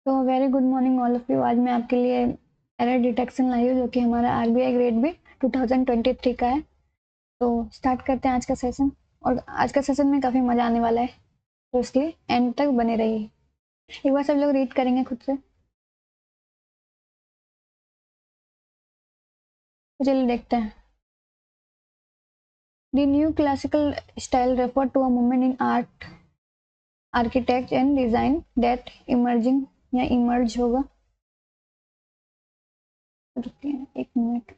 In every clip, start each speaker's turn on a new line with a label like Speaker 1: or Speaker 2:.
Speaker 1: तो very good morning all of you. आज मैं आपके लिए एरर डिटेक्शन लाई हूँ जो कि हमारा आरबीआई ग्रेड भी 2023 का है। तो स्टार्ट करते हैं आज का सेशन। और आज का सेशन में काफ़ी मज़ा आने वाला है, तो इसलिए एंड तक बने रहिए। एक बार सब लोग रीड करेंगे खुद से। चलिए देखते हैं। The new classical style refer to a movement in art, architect and design that emerging या इमर्ज होगा। रुकिए एक मिनट।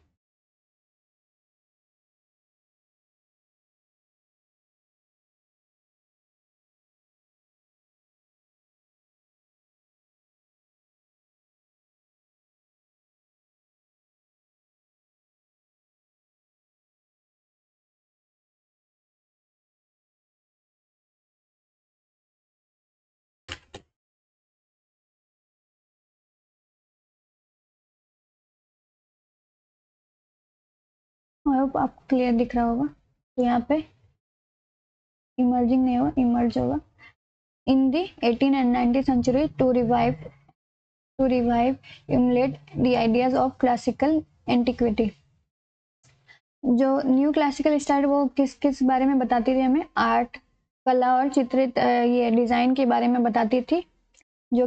Speaker 1: आई होप आपको क्लियर दिख रहा होगा। तो यहाँ पे इमर्जिंग नहीं होगा, इमर्ज होगा। In the 18th and 19th century, to revive, emulate the ideas of classical antiquity. जो न्यू क्लासिकल स्टाइल वो किस किस बारे में बताती थी हमें? आर्ट, कला और चित्रित ये डिजाइन के बारे में बताती थी, जो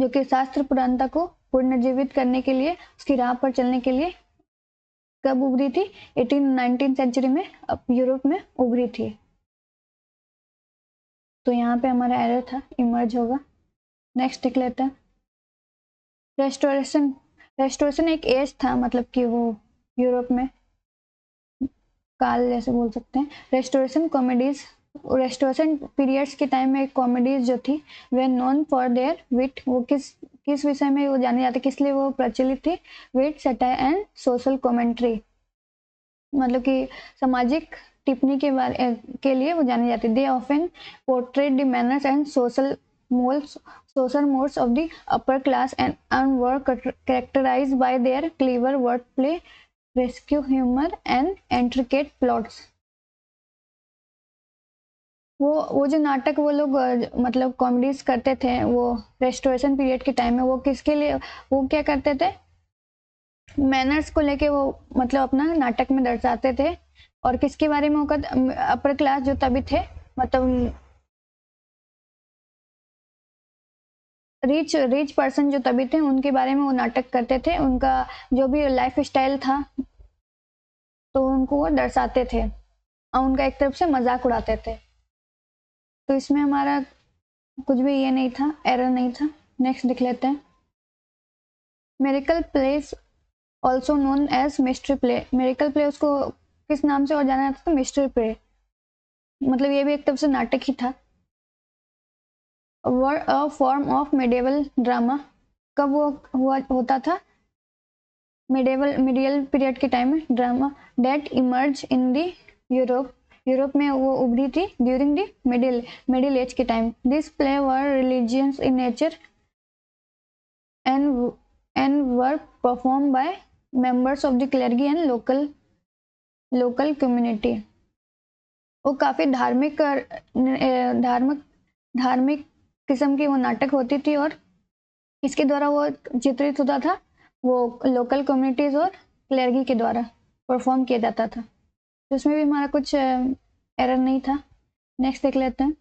Speaker 1: कि शास्त्र पुराणता को पुनर्जीवित करने के लिए, उसकी राह पर चलने के लिए कब उभरी थी? 18-19 सेंचुरी में यूरोप में उभरी थी। तो यहाँ पे हमारा एरर था, इमर्ज होगा। नेक्स्ट देख लेते हैं। रेस्टोरेशन एक एज था, मतलब कि वो यूरोप में काल जैसे बोल सकते हैं। रेस्टोरेशन पीरियड्स के टाइम में कॉमेडीज जो थी वे नोन फॉर देयर विट। वो किस विषय में वो जाने जाते, किस लिए वो प्रचलित थी? विट, सटायर एंड सोशल कमेंट्री, मतलब कि सामाजिक टिप्पणी के लिए वो जाने जाते। They often portrait the manners and social modes of the upper class and were characterized by their clever wordplay, rescue humor and intricate plots. वो जो नाटक वो लोग मतलब कॉमेडीज करते थे वो रेस्टोरेशन पीरियड के टाइम में, वो किसके लिए, वो क्या करते थे? मैनर्स को लेके वो मतलब अपना नाटक में दर्शाते थे। और किसके बारे में होगा? अपर क्लास जो तभी थे, मतलब रिच पर्सन जो तभी थे, उनके बारे में वो नाटक करते थे। उनका जो भी लाइफ स्टाइल था तो उनको वो दर्शाते थे और उनका एक तरफ से मजाक उड़ाते थे। तो इसमें हमारा कुछ भी ये नहीं था, एरर नहीं था। नेक्स्ट देख लेते हैं। Miracle place also known as mystery play. Miracle play उसको किस नाम से और जाना जाता था? Mystery play. मतलब ये भी एक तरफ से नाटक ही था। Were a form of medieval drama. कब वो होता था? मिडियल पीरियड के टाइम में drama that emerge in the Europe में वो उभरी थी ड्यूरिंग दी मिडिल एज के time. This play were religious in nature and were perform by members of the clergy and local community. वो काफी धार्मिक किस्म की वो नाटक होती थी और किसके द्वारा वो चित्रित होता था? वो लोकल कम्युनिटीज और क्लर्गी के द्वारा परफॉर्म किया जाता था। तो इसमें भी हमारा कुछ एरर नहीं था। नेक्स्ट देख लेते हैं।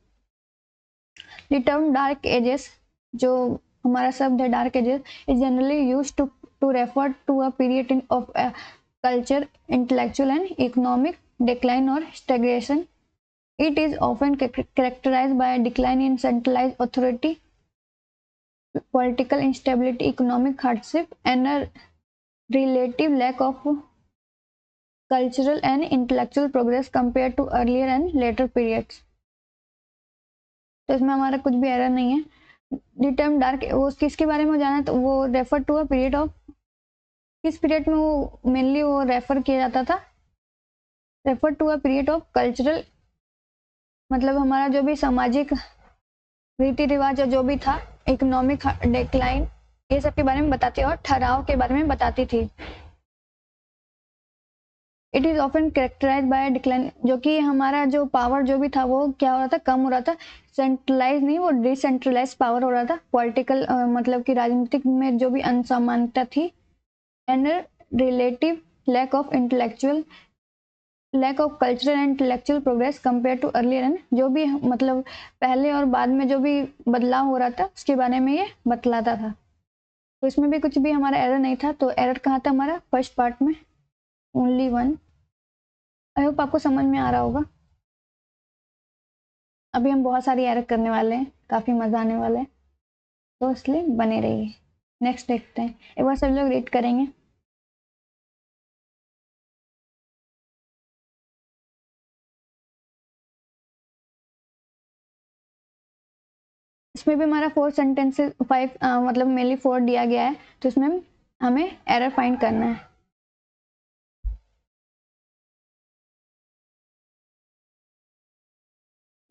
Speaker 1: द टर्म डार्क एजेस, जो हमारा शब्द है dark ages, is generally used to refer to a period of culture, intellectual and economic decline और stagnation. It is often characterized by a decline in centralized authority, political instability, economic hardship, and a relative lack of cultural and intellectual progress compared to earlier and later periods. तो इसमें हमारा कुछ भी error नहीं है। The term dark वो किसके बारे में जाना, तो वो refer to a period of, किस पीरियड में वो मेनली वो रेफर किया जाता था? Refer to a period of cultural, मतलब हमारा जो भी सामाजिक रीति रिवाज जो भी था, इकोनॉमिक डिक्लाइन, ये सब के बारे में बताती और ठहराव के बारे में बताती थी। It is often characterize by decline, जो कि हमारा जो पावर जो भी था वो क्या हो रहा था, कम हो रहा था, सेंट्रलाइज नहीं, वो डिसेंट्रलाइज पावर हो रहा था, पॉलिटिकल मतलब कि राजनीतिक में जो भी असमानता थी, and relative lack of cultural and intellectual progress compare to earlier, and जो भी मतलब पहले और बाद में जो भी बदलाव हो रहा था उसके बारे में ये बतलाता था। तो इसमें भी कुछ भी हमारा एरर नहीं था। तो एरर कहाँ था हमारा, फर्स्ट पार्ट में, ओनली वन। आई होप आपको समझ में आ रहा होगा। अभी हम बहुत सारी एरर करने वाले हैं, काफ़ी मज़ा आने वाला है, तो इसलिए बने रहिए। नेक्स्ट देखते हैं, एक बार सब लोग रीड करेंगे। इसमें भी हमारा 4 सेंटेंसेस 5 मतलब मेनली 4 दिया गया है, तो इसमें हमें एरर फाइंड करना है।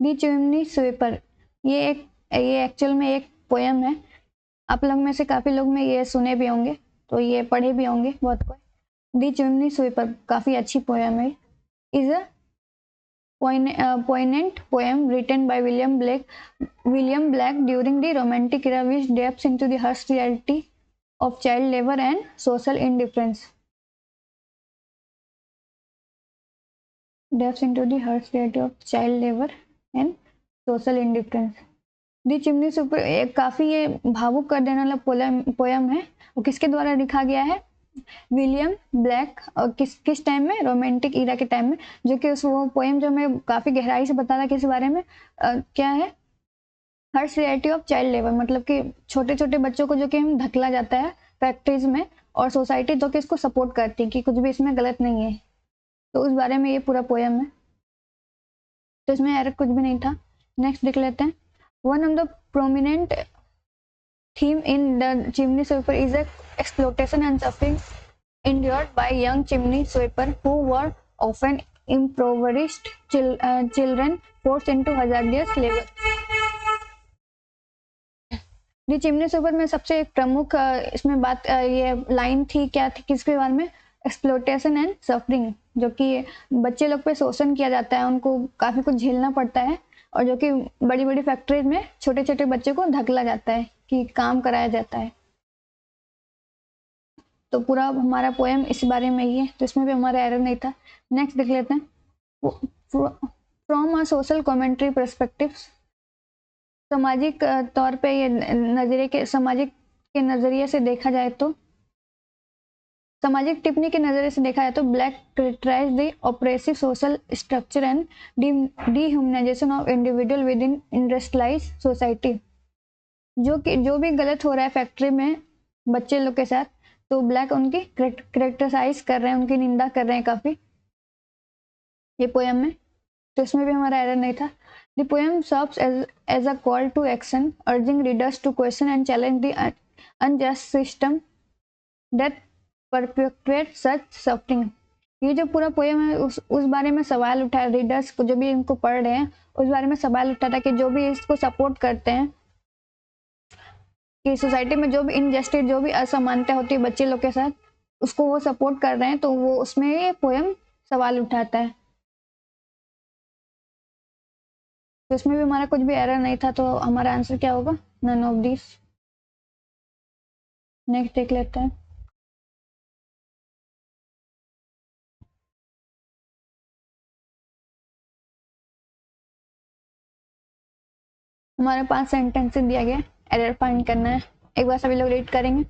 Speaker 1: दी चिमनी स्वीपर, ये एक्चुअल में एक पोयम है। आप लोग में से काफ़ी लोग में ये सुने भी होंगे, तो ये पढ़े भी होंगे बहुत कोई। दी चिमनी स्वीपर काफ़ी अच्छी पोयम है। Is a poignant poem written by William Black during the Romantic era, which delves into the harsh reality of child labor and social indifference. Delves into the harsh reality of child labor and social indifference. The chimney super एक काफ़ी ये भावुक कर देने वाला poem है। वो किसके द्वारा लिखा गया है, विलियम ब्लैक। और किस टाइम में, रोमांटिक ईरा के टाइम में, जो कि उस वो पोएम जो मैं काफ़ी गहराई से बता रहा किस बारे में, क्या है, हर्ष रियलिटी ऑफ चाइल्ड लेबर, मतलब कि छोटे छोटे बच्चों को जो कि हम धकेला जाता है फैक्ट्रीज में, और सोसाइटी जो कि इसको सपोर्ट करती है कि कुछ भी इसमें गलत नहीं है, तो उस बारे में ये पूरा पोएम है। तो इसमें एरर कुछ भी नहीं था। नेक्स्ट देख लेते हैं। One of the prominent theme in the chimney sweeper is exploitation and suffering endured by young chimney sweeper who were often impoverished children forced into hazardous labor. The chimney sweeper में सबसे एक प्रमुख इसमें बात ये लाइन थी, क्या थी, किसके बारे में, एक्सप्लोटेशन एंड सफरिंग, जो कि बच्चे लोग पे शोषण किया जाता है, उनको काफ़ी कुछ झेलना पड़ता है, और जो कि बड़ी बड़ी फैक्ट्रीज में छोटे छोटे बच्चे को धकेला जाता है कि काम कराया जाता है। तो पूरा हमारा पोएम इस बारे में ही है, तो इसमें भी हमारा एरर नहीं था। नेक्स्ट देख लेते हैं। From a social commentary perspective, सामाजिक तौर पे ये सामाजिक के नज़रिए से देखा जाए तो, सामाजिक टिप्पणी के नज़रिए से देखा जाए तो, black criticize the oppressive social structure and dehumanization of individual within industrialize society. जो भी गलत हो रहा है फैक्ट्री में बच्चे लोग के साथ, तो ब्लैक उनकी क्रिटिसाइज कर रहे हैं, उनकी निंदा कर रहे हैं काफ़ी ये पोएम में, तो इसमें भी हमारा एरर नहीं था। The poem serves as a call to action, urging readers to question and challenge the unjust system that perpetrate such suffering. ये जो पूरा पोएम है उस बारे में सवाल उठाया, रीडर्स को जो भी इनको पढ़ रहे हैं उस बारे में सवाल उठाता कि जो भी इसको सपोर्ट करते हैं कि सोसाइटी में जो भी इनजस्टिस, जो भी असमानता होती है बच्चे लोग के साथ, उसको वो सपोर्ट कर रहे हैं, तो वो उसमें ये पोएम सवाल उठाता है। तो इसमें भी हमारा कुछ भी एरर नहीं था, तो हमारा आंसर क्या होगा, नन ऑफ दिस। नेक्स्ट देख लेते हैं। हमारे 5 सेंटेंसेस दिया गया, एरर फाइंड करना है। एक बार सभी लोग रीड करेंगे।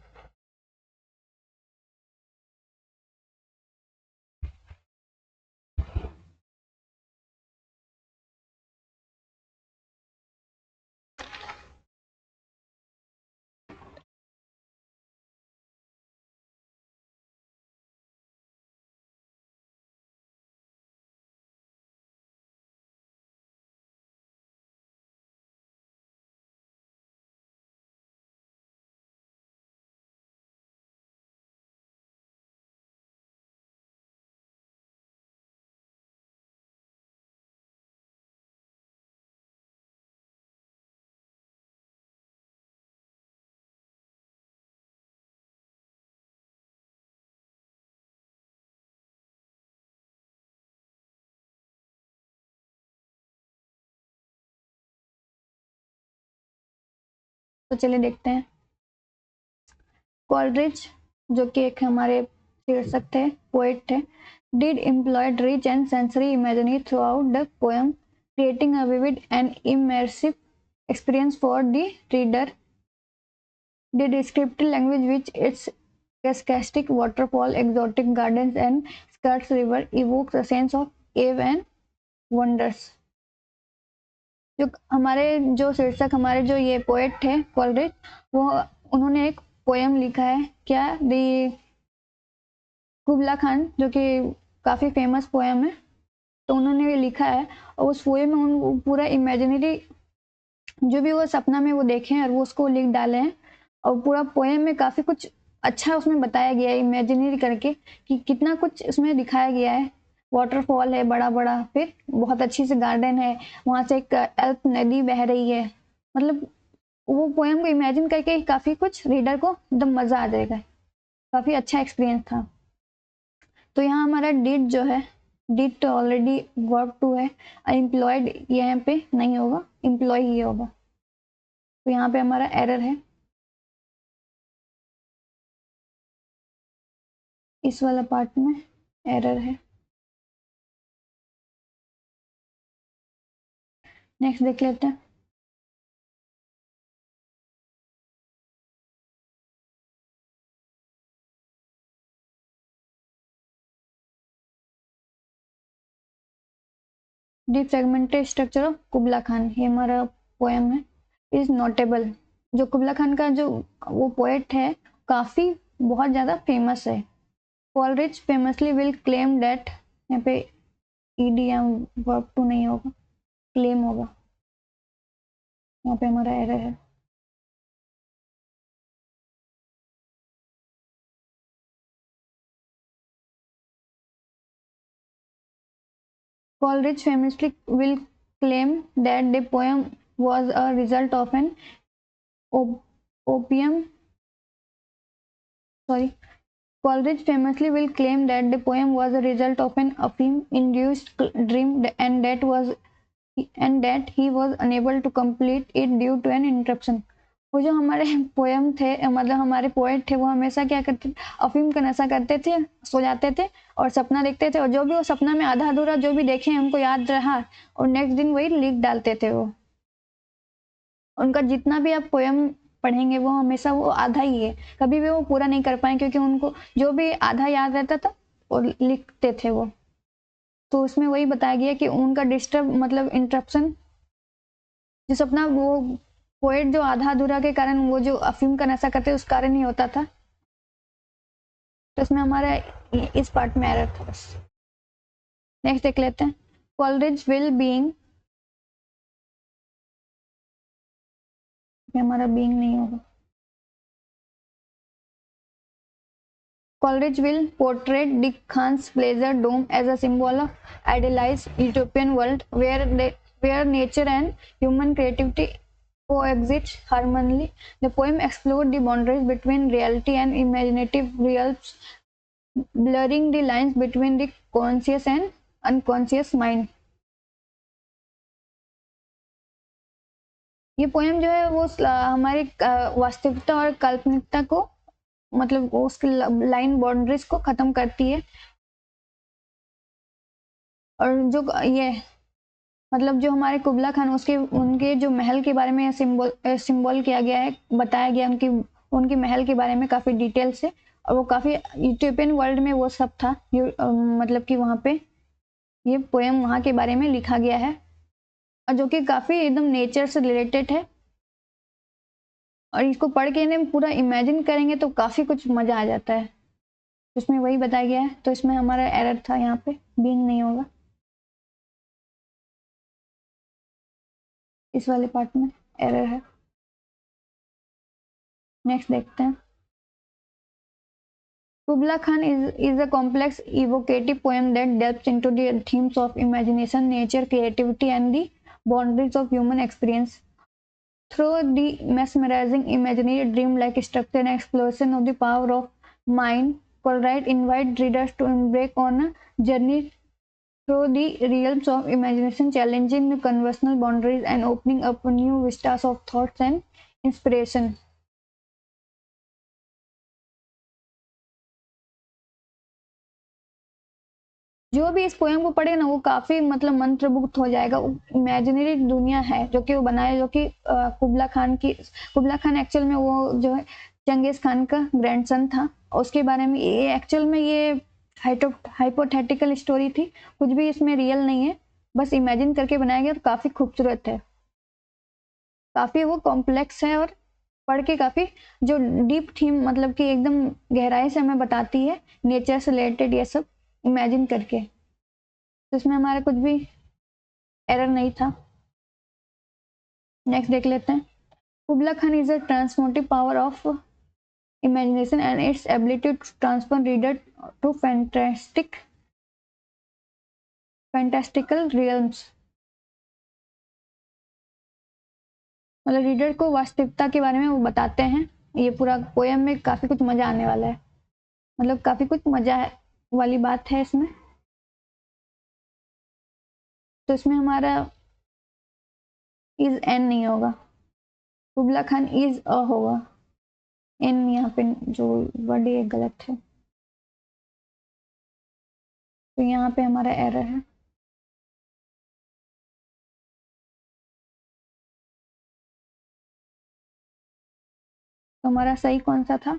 Speaker 1: तो चलिए देखते हैं। कॉलरिज, जो कि एक हमारे शीर्षक थे, पोएट थे, did employed rich and sensory imagery throughout the poem, creating a vivid and immersive experience for the reader. The descriptive language, which its cascading waterfall, exotic gardens, and scarce river, evokes a sense of awe and wonders. जो हमारे जो शीर्षक हमारे जो ये poet थे Coleridge, वो उन्होंने एक पोएम लिखा है, क्या, दी कुबला खान, जो कि काफ़ी फेमस पोएम है। तो उन्होंने ये लिखा है और उस पोएम में उन पूरा इमेजिनरी जो भी वो सपना में वो देखे हैं और वो उसको लिख डाले हैं, और पूरा पोएम में काफ़ी कुछ अच्छा उसमें बताया गया है इमेजिनरी करके, कि कितना कुछ उसमें दिखाया गया है। वाटरफॉल है बड़ा बड़ा, फिर बहुत अच्छी से गार्डन है, वहाँ से एक एल्प नदी बह रही है। मतलब वो पोएम को इमेजिन करके काफ़ी कुछ रीडर को एकदम मज़ा आ जाएगा, काफ़ी अच्छा एक्सपीरियंस था। तो यहाँ हमारा डिड जो है, डिड तो ऑलरेडी वर्ब टू है, एम्प्लॉयड यहाँ पे नहीं होगा, एम्प्लॉय ही होगा। तो यहाँ पे हमारा एरर है, इस वाला पार्ट में एरर है। नेक्स्ट देख लेते हैं। दी फ्रेगमेंटेड स्ट्रक्चर ऑफ कुबला खान, ये हमारा पोएम है, इज नोटेबल। जो कुबला खान का जो वो पोएट है, काफ़ी बहुत ज़्यादा फेमस है। Coleridge famously will claim that, यहाँ पे ईडी या वर्ब टू नहीं होगा, क्लेम होगा, यहाँ पे हमारा एरर है। Coleridge famously will claim that the poem was a result of an opium. Coleridge famously will claim that the poem was a result of an opium-induced dream, and that he was unable to complete it due to an interruption. वो जो हमारे poem थे, मतलब हमारे poet थे, वो हमेशा क्या करते थे, अफीम का नशा करते थे, सो जाते थे और सपना देखते थे, और जो भी वो सपना में आधा अधूरा जो भी देखे उनको याद रहा और नेक्स्ट दिन वही लिख डालते थे। वो उनका जितना भी आप पोएम पढ़ेंगे वो हमेशा वो आधा ही है, कभी भी वो पूरा नहीं कर पाए, क्योंकि उनको जो भी आधा याद रहता था वो लिखते थे वो। तो उसमें वही बताया गया कि उनका डिस्टर्ब मतलब इंटरप्शन, जो सपना वो पोएट जो आधा अधूरा के कारण, वो जो अफीम का नशा करते उस कारण ही होता था। तो इसमें हमारा इस पार्ट में एरर था बस। नेक्स्ट देख लेते हैं। कॉलरिज विल बीइंग, हमारा बीइंग नहीं होगा। Coleridge will portray Dick Khan's pleasure dome as a symbol of idealized utopian world where nature and human creativity coexist harmoniously. The poem explored the boundaries between reality and imaginative realms, blurring the lines between the conscious and unconscious mind. ये poem जो है वो हमारी वास्तविकता और काल्पनिकता को, मतलब उसकी लाइन बाउंड्रीज को खत्म करती है। और जो ये मतलब जो हमारे कुबला खान, उसके उनके जो महल के बारे में सिंबल किया गया है, बताया गया उनकी महल के बारे में काफ़ी डिटेल से, और वो काफ़ी यूटोपियन वर्ल्ड में वो सब था, मतलब कि वहाँ पे ये पोएम वहाँ के बारे में लिखा गया है, और जो कि काफ़ी एकदम नेचर से रिलेटेड है। और इसको पढ़ के ना पूरा इमेजिन करेंगे तो काफ़ी कुछ मज़ा आ जाता है। इसमें वही बताया गया है, तो इसमें हमारा एरर था, यहाँ पे बीइंग नहीं होगा, इस वाले पार्ट में एरर है। नेक्स्ट देखते हैं। Kubla Khan is a complex, evocative poem that delves into the themes of imagination, nature, creativity, and the boundaries of human experience. Through the mesmerizing imaginary dream-like structure and exploration of the power of mind, Coleridge invites readers to embark on a journey through the realms of imagination, challenging the conventional boundaries and opening up new vistas of thoughts and inspiration. जो भी इस poem को पढ़े ना वो काफी मतलब मंत्रमुग्ध हो जाएगा। इमेजिनरी दुनिया है जो कि वो बनाए, जो कि कुबला खान की, कुबला खान एक्चुअल में वो जो है चंगेज खान का ग्रैंडसन था। उसके बारे में ये एक्चुअल में ये हाइपोथेटिकल स्टोरी थी, कुछ भी इसमें रियल नहीं है, बस इमेजिन करके बनाया गया और काफी खूबसूरत है, काफी वो कॉम्प्लेक्स है और पढ़ के काफी जो डीप थीम मतलब कि एकदम गहराई से हमें बताती है नेचर से रिलेटेड ये सब इमेजिन करके। तो इसमें हमारा कुछ भी एरर नहीं था। नेक्स्ट देख लेते हैं। Kubla Khan is a transformative power of imagination and its ability to transform reader to fantastical realms। मतलब रीडर को वास्तविकता के बारे में वो बताते हैं। ये पूरा पोयम में काफी कुछ मजा आने वाला है, मतलब काफी कुछ मजा वाली बात है इसमें। तो इसमें हमारा इज एन नहीं होगा, कुबला खान इज अ होगा, एन यहाँ पे जो वर्ड ये गलत है, तो यहाँ पे हमारा एरर है। तो हमारा सही कौन सा था,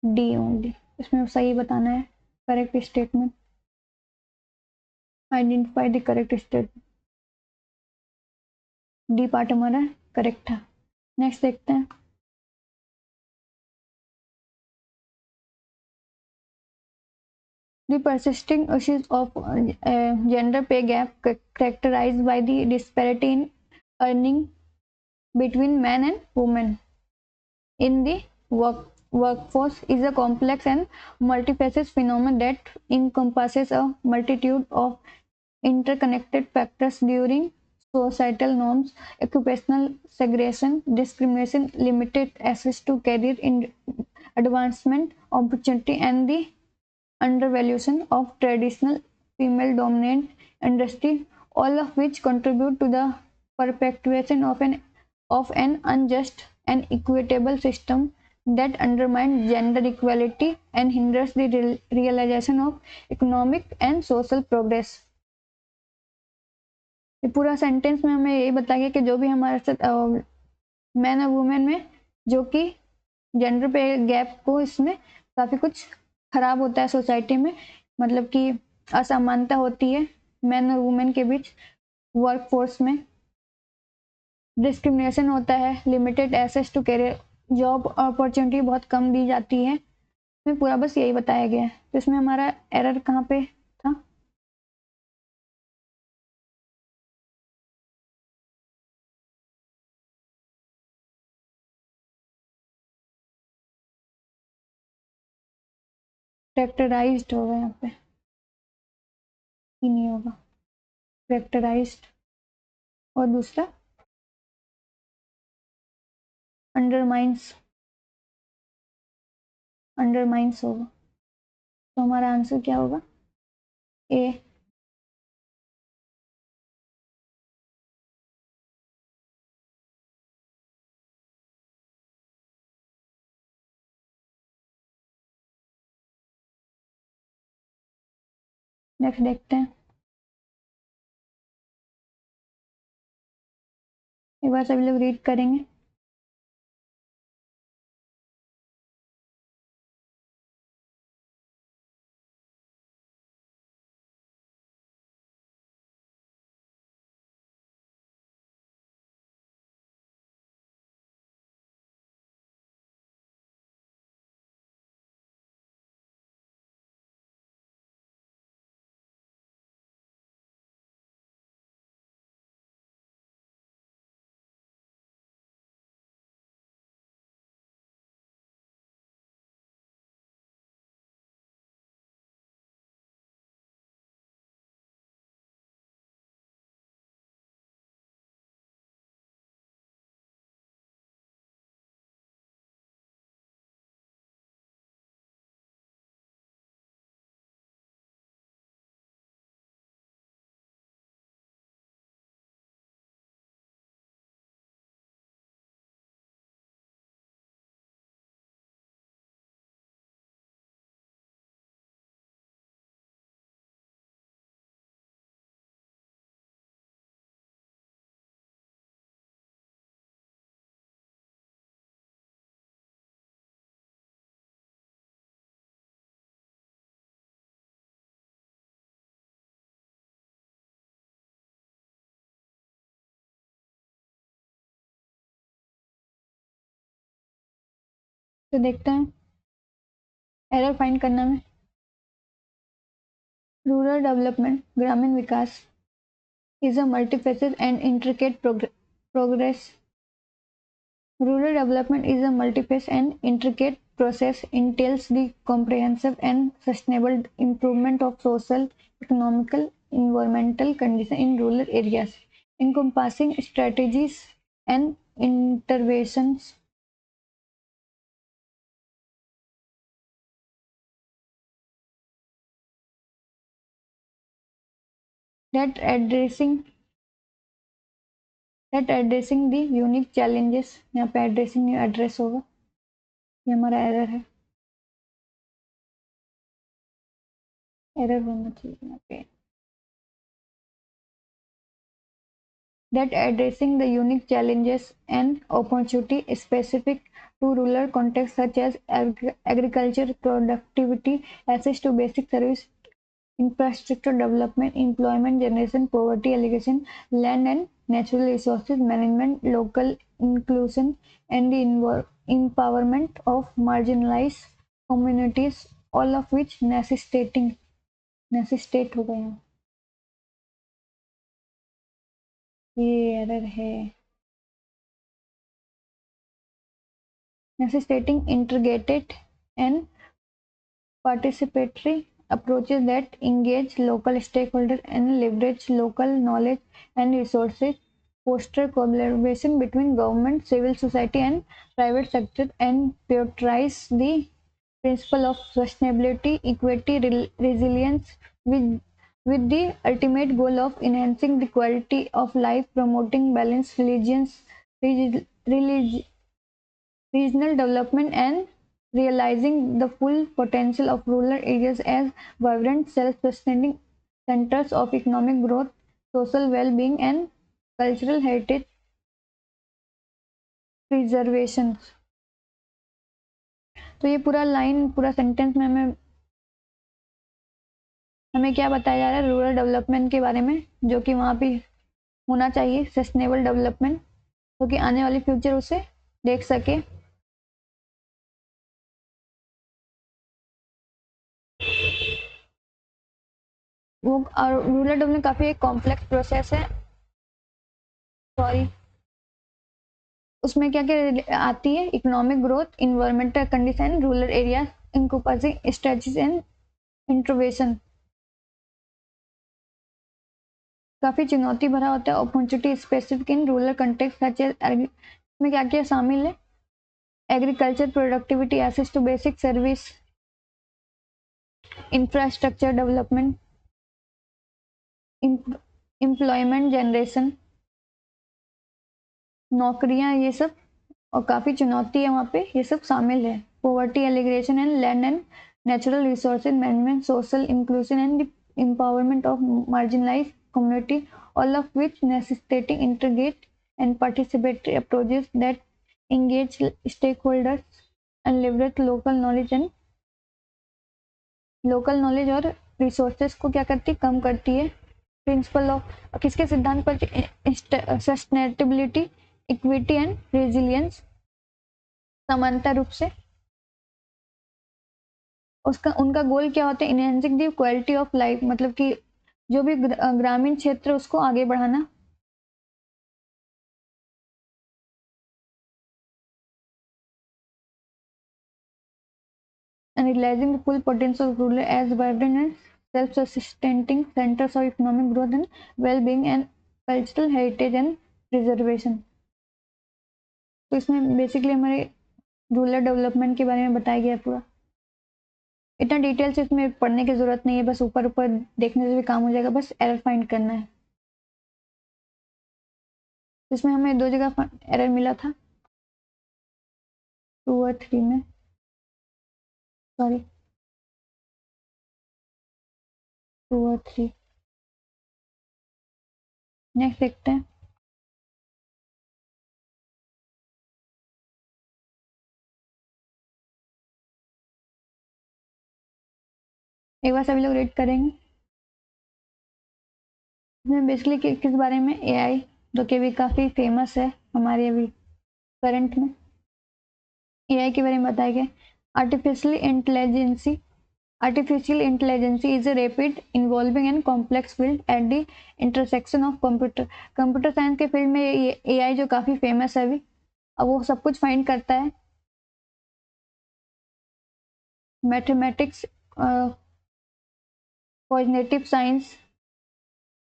Speaker 1: डी ओनली, इसमें सही बताना है correct statement, identify the correct statement, D part हमारा करेक्ट था। नेक्स्ट देखते हैं। The persisting issues of gender pay gap characterized by the disparity in earning between men and women in the workforce is a complex and multifaceted phenomenon that encompasses a multitude of interconnected factors during societal norms, occupational segregation, discrimination, limited access to career in advancement opportunity, and the undervaluation of traditional female dominant industry, all of which contribute to the perpetuation of an unjust and equitable system that undermines gender equality and hinders the realization of economic and social progress। ये पूरा sentence में हमें यही बताया गया कि जो भी हमारे साथ मैन और वुमेन में जो कि जेंडर पे गैप को, इसमें काफ़ी कुछ खराब होता है सोसाइटी में, मतलब कि असमानता होती है मैन और वुमेन के बीच, वर्क फोर्स में डिस्क्रिमिनेशन होता है, limited access to career, job opportunity बहुत कम दी जाती है। इसमें पूरा बस यही बताया गया है। तो इसमें हमारा एरर कहाँ पे था, कैरेक्टराइज्ड होगा, यहाँ पे ही नहीं होगा, कैरेक्टराइज्ड, और दूसरा अंडरमाइंस, अंडरमाइंस होगा। तो हमारा आंसर क्या होगा, ए। नेक्स्ट देखते हैं। एक बार सभी लोग रीड करेंगे। तो देखते हैं एरर फाइंड करना में। रूरल डेवलपमेंट, ग्रामीण विकास is a multifaceted and intricate progress. Rural development is a multifaceted and intricate process entails the comprehensive and sustainable improvement of social, economical, environmental conditions in rural areas, encompassing strategies and interventions that addressing the unique challenges। यहाँ पे addressing नहीं address होगा, ये हमारा error है, error होना चाहिए यहाँ पे। That addressing the unique challenges and opportunity specific to rural contexts such as agriculture, productivity, access to basic service, infrastructure development, employment generation, poverty alleviation, land and natural resources management, local inclusion, and the empowerment of marginalized communities, all of which necessitate हो गए हैं। ये error है। necessitating integrated and participatory approaches that engage local stakeholders and leverage local knowledge and resources, foster collaboration between government, civil society, and private sector, and prioritize the principle of sustainability, equity, resilience, with the ultimate goal of enhancing the quality of life, promoting balanced regional development, and realizing the full potential of rural areas as vibrant, self-sustaining centers of economic growth, social well-being, and cultural heritage preservation। तो ये पूरा line, पूरा sentence में हमें क्या बताया जा रहा है रूरल डेवलपमेंट के बारे में, जो कि वहाँ पे होना चाहिए सस्टेनेबल डेवलपमेंट, तो कि आने वाले फ्यूचर उसे देख सके। वो रूरल डेवलपमेंट काफी एक कॉम्प्लेक्स प्रोसेस है, सॉरी, उसमें क्या क्या आती है, economic growth, environmental condition, rural area, encompassing strategies and intervention. काफी चुनौती भरा होता है, opportunity specific in rural context such as, में क्या क्या शामिल है, agriculture, productivity, access to basic service, infrastructure development, employment generation, नौकरियां, ये सब, और काफ़ी चुनौती है वहाँ पे, ये सब शामिल है। Poverty alleviation and land and natural resources management, social inclusion and empowerment of marginalized community, all of which necessitating integrate and participatory approaches that engage stakeholders and leverage local knowledge और resources को क्या करती, कम करती है। Principle of किसके सिद्धांत पर, sustainability, equity and resilience, समानता रूप से। उसका उनका गोल क्या होता है, enhancing the quality of life, मतलब कि जो भी ग्रामीण क्षेत्र उसको आगे बढ़ाना, and realizing the full potential of rural as vibrant and self-sustaining centers of economic growth and well-being and cultural heritage and preservation। तो इसमें बेसिकली हमारे रूरल डेवलपमेंट के बारे में बताया गया है पूरा। इतना डिटेल से इसमें पढ़ने की जरूरत नहीं है, बस ऊपर ऊपर देखने से भी काम हो जाएगा, बस एरर फाइंड करना है। इसमें हमें दो जगह एरर मिला था, 2 और 3 में, सॉरी 2 और 3। नेक्स्ट देखते हैं। एक बार सभी लोग रीड करेंगे। इसमें बेसिकली किस बारे में, एआई, जो कि भी काफ़ी फेमस है हमारे अभी करंट में। एआई के बारे में बताया गया। Artificial intelligence Artificial intelligence is a rapid, involving and complex field at the intersection of computer science के फील्ड में ये एआई जो काफ़ी फेमस है अभी, अब वो सब कुछ फाइंड करता है। Mathematics, cognitive science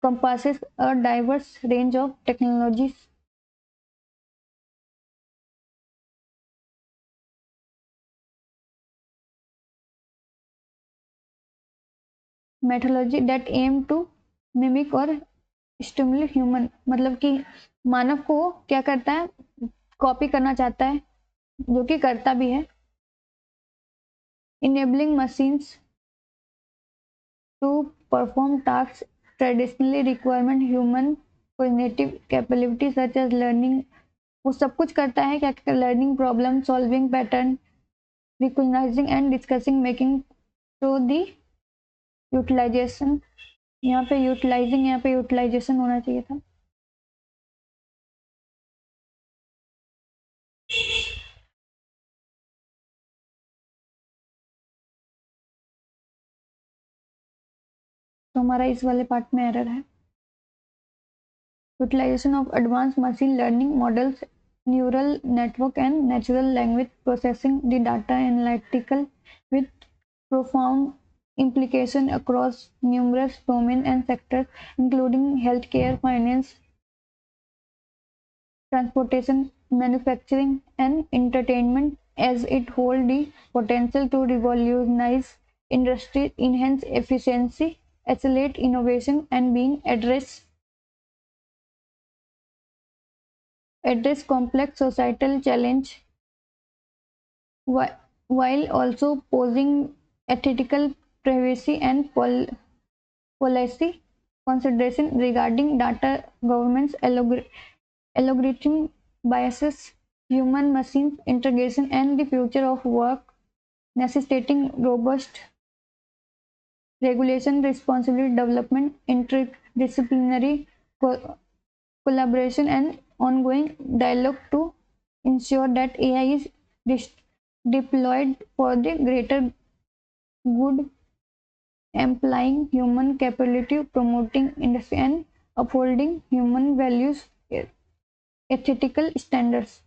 Speaker 1: compasses a diverse range of technologies. Methodology that aim to mimic और स्टिमुलेट ह्यूमन, मतलब कि मानव को क्या करता है, कॉपी करना चाहता है, जो कि करता भी है। Enabling machines to perform task traditionally requirement human cognitive capability such as learning, वो सब कुछ करता है क्या, learning, problem solving, pattern recognizing and discussing, making to the utilization. यहाँ पे यूटिलाइजिंग, यहाँ पे यूटिलाइजेशन होना चाहिए था। तो हमारा इस वाले पार्ट में एरर है। Utilization of advance machine learning models, neural network and natural language processing the data analytical with profound implication across numerous domains and sectors, including healthcare, finance, transportation, manufacturing, and entertainment, as it holds the potential to revolutionize industry, enhance efficiency, accelerate innovation, and being address complex societal challenge while also posing ethical, privacy, and policy consideration regarding data governance, algorithm biases, human machine integration, and the future of work, necessitating robust regulation, responsibility development, interdisciplinary collaboration, and ongoing dialogue to ensure that AI is deployed for the greater good, employing human capability, promoting industry, and upholding human values, ethical standards.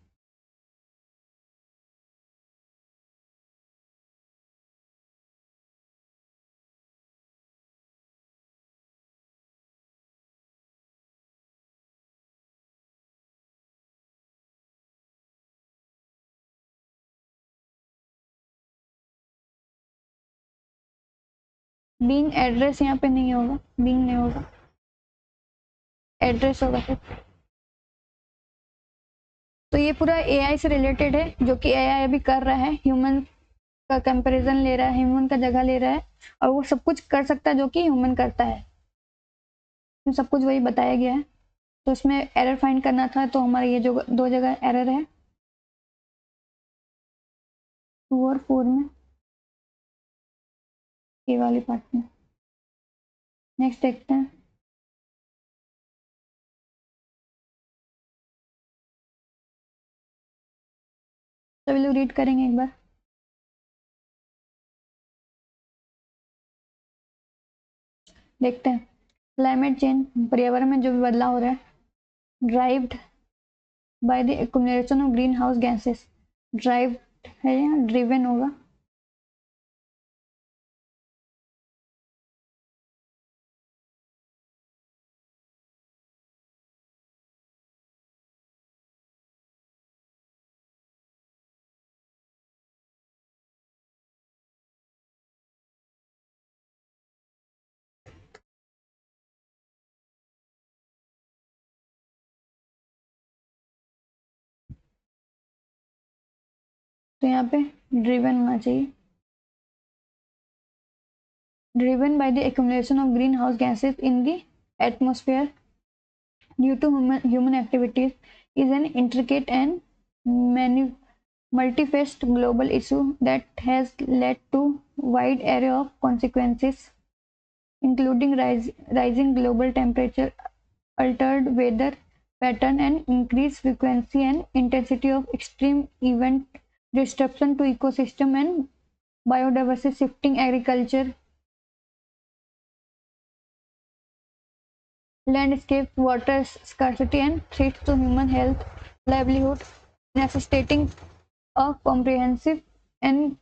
Speaker 1: Being address यहाँ पे नहीं होगा, being नहीं होगा, address होगा सिर्फ। तो ये पूरा एआई से रिलेटेड है, जो कि एआई अभी कर रहा है, ह्यूमन का कंपैरिजन ले रहा है, ह्यूमन का जगह ले रहा है, और वो सब कुछ कर सकता है जो कि ह्यूमन करता है। तो सब कुछ वही बताया गया है। तो इसमें एरर फाइंड करना था, तो हमारा ये जो 2 जगह एरर है, 2 और 4 में, ये वाली पार्ट में। नेक्स्ट देखते हैं। सभी लोग रीड करेंगे एक बार। देखते हैं। क्लाइमेट चेंज, पर्यावरण में जो भी बदलाव हो रहा है, derived by the accumulation of green house gases, derived है या ड्रिवन होगा। तो यहाँ पे ड्रिवन होना चाहिए। Driven by the accumulation of green house gases in the atmosphere due to human activities is an intricate and multifaceted global issue that has led to wide array of consequences, including rising global temperature, altered weather pattern, and increased frequency and intensity of extreme event disruption to ecosystem and biodiversity, shifting agriculture, landscape, water scarcity, and threats to human health, livelihood, necessitating a comprehensive and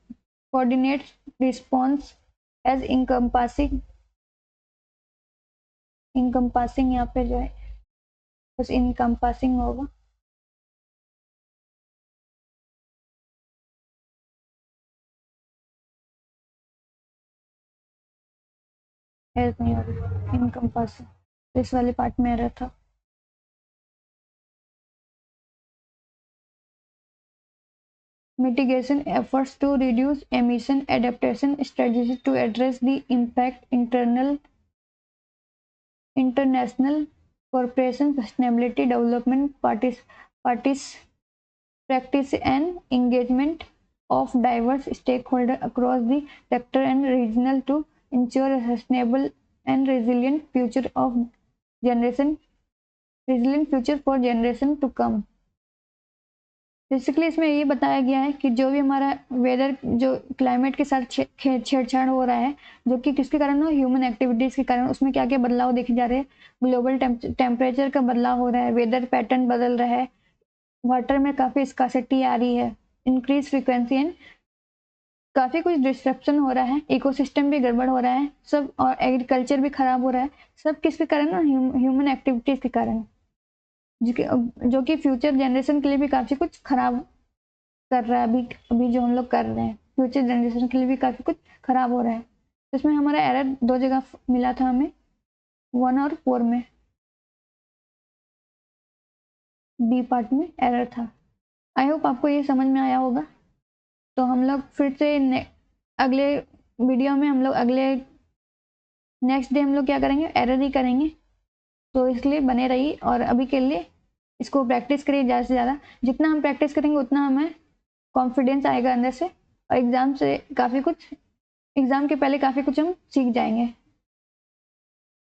Speaker 1: coordinated response as encompassing यहाँ पे जो है बस encompassing होगा, help नहीं होगी encompassing, इस वाले पार्ट में एरर था। Mitigation efforts to reduce emission, adaptation strategies to address the impact, international cooperation, sustainability development practice and engagement of diverse stakeholders across the sector and regional to ensure a sustainable and resilient future for generation to come। Basically इसमें ये बताया गया है कि जो भी हमारा weather जो क्लाइमेट के साथ छेड़छाड़ हो रहा है, जो कि किसके कारण हो, ह्यूमन एक्टिविटीज के कारण, उसमें क्या क्या बदलाव देखे जा रहे हैं। ग्लोबल टेम्परेचर का बदलाव हो रहा है, वेदर पैटर्न बदल रहा है, वाटर में काफ़ी स्कार्सिटी आ रही है, इंक्रीज फ्रीक्वेंसी एंड काफ़ी कुछ डिस्ट्रप्शन हो रहा है, इकोसिस्टम भी गड़बड़ हो रहा है सब, और एग्रीकल्चर भी खराब हो रहा है, सब किसके कारण ना, ह्यूमन एक्टिविटीज़ के कारण, जो कि फ्यूचर जनरेशन के लिए भी काफ़ी कुछ खराब कर रहा है। अभी जो हम लोग कर रहे हैं फ्यूचर जनरेशन के लिए भी काफ़ी कुछ खराब हो रहा है। इसमें हमारा एरर 2 जगह मिला था हमें, 1 और 4 में, बी पार्ट में एरर था। आई होप आपको ये समझ में आया होगा। तो हम लोग फिर से अगले वीडियो में नेक्स्ट डे हम लोग क्या करेंगे, एरर ही करेंगे। तो इसलिए बने रहिए, और अभी के लिए इसको प्रैक्टिस करिए ज़्यादा से ज़्यादा। जितना हम प्रैक्टिस करेंगे उतना हमें कॉन्फिडेंस आएगा अंदर से, और एग्ज़ाम के पहले काफ़ी कुछ हम सीख जाएंगे।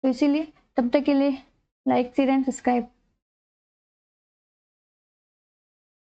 Speaker 1: तो इसीलिए तब तक के लिए लाइक, शेयर एंड सब्सक्राइब।